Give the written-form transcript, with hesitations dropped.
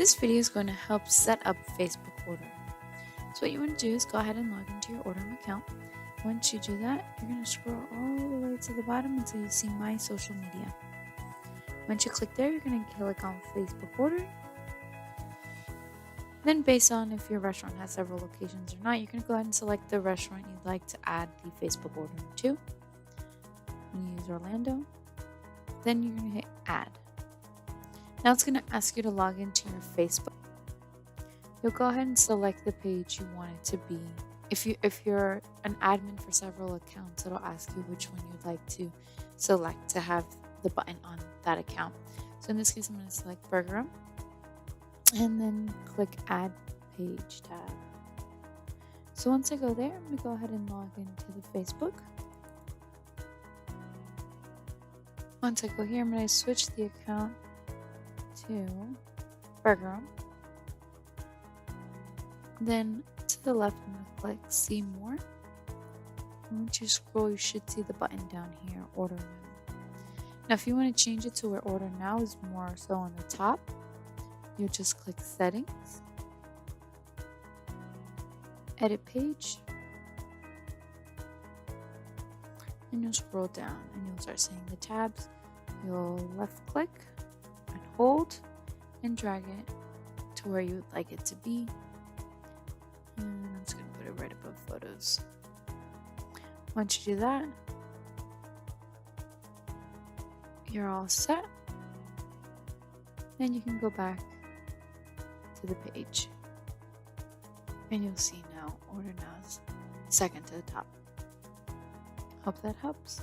This video is going to help set up Facebook OrderEm. So what you want to do is go ahead and log into your OrderEm account. Once you do that, you're going to scroll all the way to the bottom until you see My Social Media. Once you click there, you're going to click on Facebook OrderEm. Then based on if your restaurant has several locations or not, you're going to go ahead and select the restaurant you'd like to add the Facebook OrderEm to. I'm going to use Orlando. Then you're going to hit Add. Now it's going to ask you to log into your Facebook. You'll go ahead and select the page you want it to be. If you're an admin for several accounts, it'll ask you which one you'd like to select to have the button on that account. So in this case, I'm going to select OrderEm and then click Add Page tab. So once I go there, I'm going to go ahead and log into the Facebook. Once I go here, I'm going to switch the account to OrderEm. Then to the left, I'm going to click See More. And once you scroll, you should see the button down here, Order Now. Now, if you want to change it to where Order Now is more so on the top, you'll just click Settings, Edit Page, and you'll scroll down and you'll start seeing the tabs. You'll left click and hold and drag it to where you would like it to be. And I'm just going to put it right above photos. Once you do that, you're all set. Then you can go back to the page. And you'll see now Order Now is second to the top. Hope that helps.